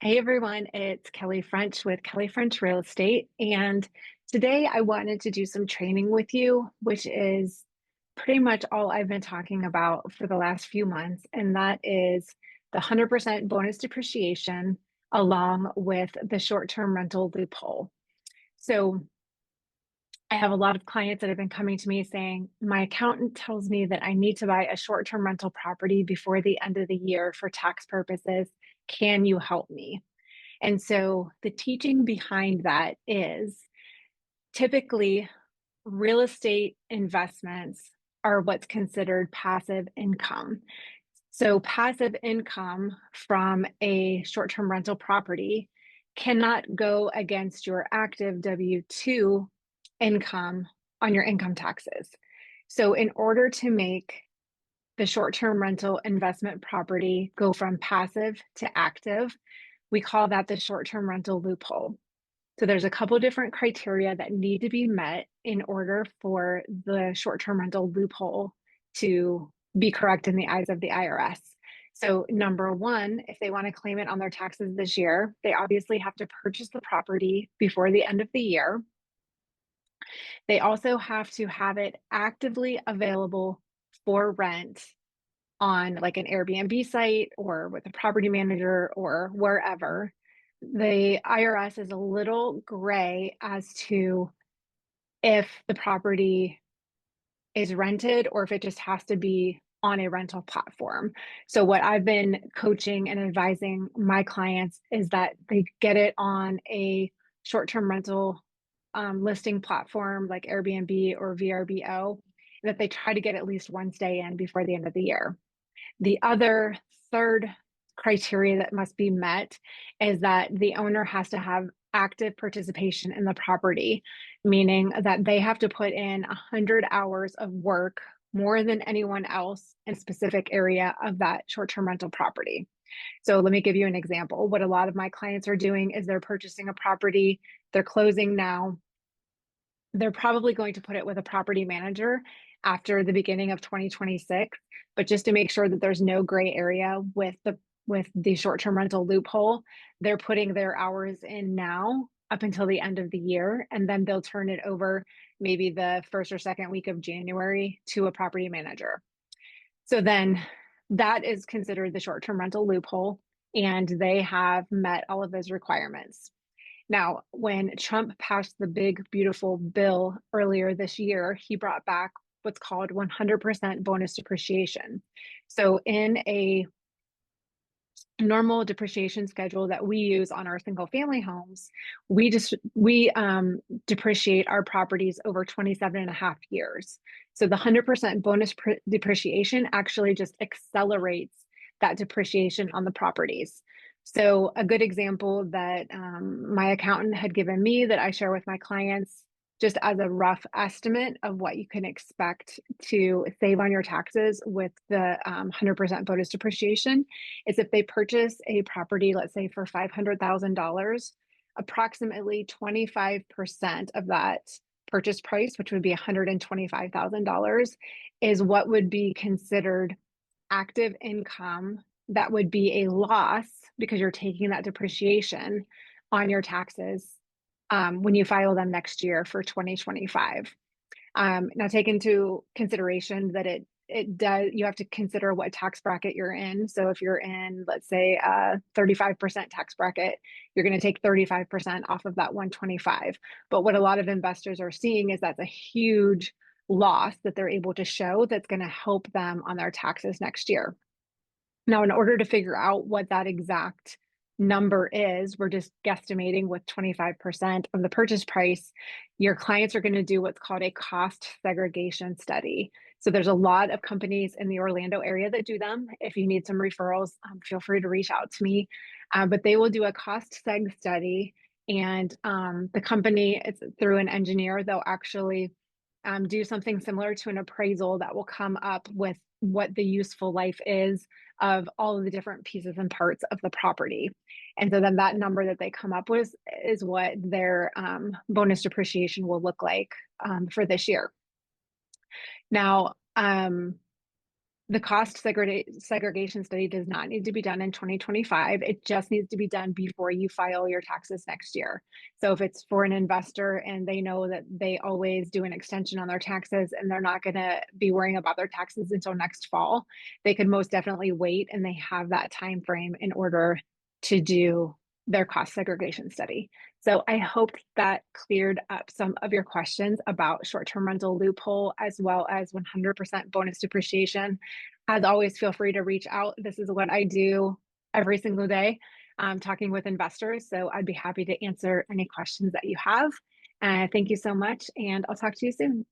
Hey everyone, it's Kelly French with Kelly French Real Estate. And today I wanted to do some training with you, which is pretty much all I've been talking about for the last few months. And that is the 100% bonus depreciation along with the short-term rental loophole. So I have a lot of clients that have been coming to me saying, my accountant tells me that I need to buy a short-term rental property before the end of the year for tax purposes. Can you help me? And so the teaching behind that is typically real estate investments are what's considered passive income. So passive income from a short-term rental property cannot go against your active W-2 income on your income taxes. So in order to make the short-term rental investment property go from passive to active, we call that the short-term rental loophole. So there's a couple different criteria that need to be met in order for the short-term rental loophole to be correct in the eyes of the IRS. So number one, if they want to claim it on their taxes this year, they obviously have to purchase the property before the end of the year. They also have to have it actively available for rent on like an Airbnb site or with a property manager or wherever. The IRS is a little gray as to if the property is rented or if it just has to be on a rental platform. So what I've been coaching and advising my clients is that they get it on a short-term rental listing platform like Airbnb or VRBO, that they try to get at least one stay in before the end of the year. The other third criteria that must be met is that the owner has to have active participation in the property, meaning that they have to put in 100 hours of work more than anyone else in a specific area of that short-term rental property. So let me give you an example. What a lot of my clients are doing is they're purchasing a property, they're closing now, they're probably going to put it with a property manager after the beginning of 2026, but just to make sure that there's no gray area with the short-term rental loophole, they're putting their hours in now up until the end of the year, and then they'll turn it over maybe the first or second week of January to a property manager. So then that is considered the short-term rental loophole, and they have met all of those requirements. Now, when Trump passed the big, beautiful bill earlier this year, he brought back what's called 100% bonus depreciation. So, in a normal depreciation schedule that we use on our single family homes, we depreciate our properties over 27 and a half years. So the 100% bonus depreciation actually just accelerates that depreciation on the properties. So a good example that my accountant had given me that I share with my clients, just as a rough estimate of what you can expect to save on your taxes with the 100% bonus depreciation, is if they purchase a property, let's say for $500,000, approximately 25% of that purchase price, which would be $125,000, is what would be considered active income that would be a loss because you're taking that depreciation on your taxes when you file them next year for 2025. Now take into consideration that it does, you have to consider what tax bracket you're in. So if you're in, let's say, a 35% tax bracket, you're going to take 35% off of that 125. But what a lot of investors are seeing is that's a huge loss that they're able to show that's going to help them on their taxes next year. Now, in order to figure out what that exact number is, we're just guesstimating with 25% of the purchase price. Your clients are going to do what's called a cost segregation study. So there's a lot of companies in the Orlando area that do them. If you need some referrals, feel free to reach out to me. But they will do a cost seg study, and the company, it's through an engineer, they'll actually do something similar to an appraisal that will come up with what the useful life is of all of the different pieces and parts of the property. And so then that number that they come up with is what their bonus depreciation will look like for this year. Now, The cost segregation study does not need to be done in 2025. It just needs to be done before you file your taxes next year. So if it's for an investor and they know that they always do an extension on their taxes and they're not going to be worrying about their taxes until next fall, they could most definitely wait, and they have that time frame in order to do their cost segregation study. So I hope that cleared up some of your questions about short-term rental loophole as well as 100% bonus depreciation. As always, feel free to reach out. This is what I do every single day, talking with investors. So I'd be happy to answer any questions that you have. Thank you so much, and I'll talk to you soon.